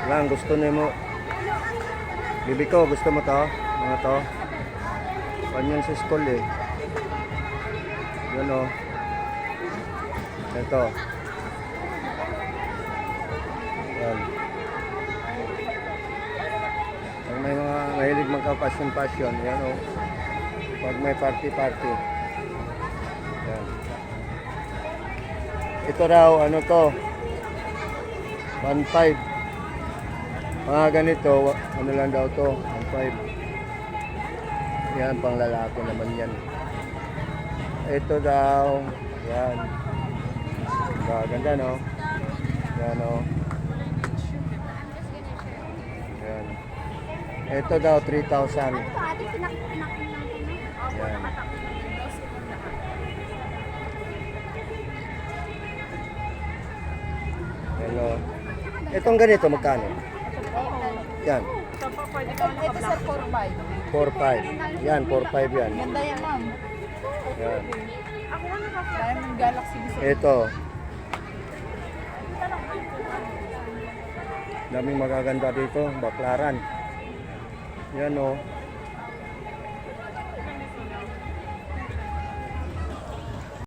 Lang, gusto niyo mo. Bibi ko, gusto mo to? Mga to? Panyan sa school eh. Yun o. Ito. Yan. Pag may mga mahilig magka-passion, yan o. Pag may party. Yan. Ito raw, ano to? 1.5. Mga ganito, ano lang daw to? 1.5. Yan, pang lalaki naman yan. Ito daw, yan. Ganda no? Yan o. Yan. Ito daw, 3,000. Yan. Hello. Itong ganito, magkano? Yan. Ito sir, 4-5. 4.5. Yan, 4.5 yan. Ganda yan, ma'am. Yan. Diamond Galaxy design. Ito. Daming magaganda dito, baklaran. Yan o.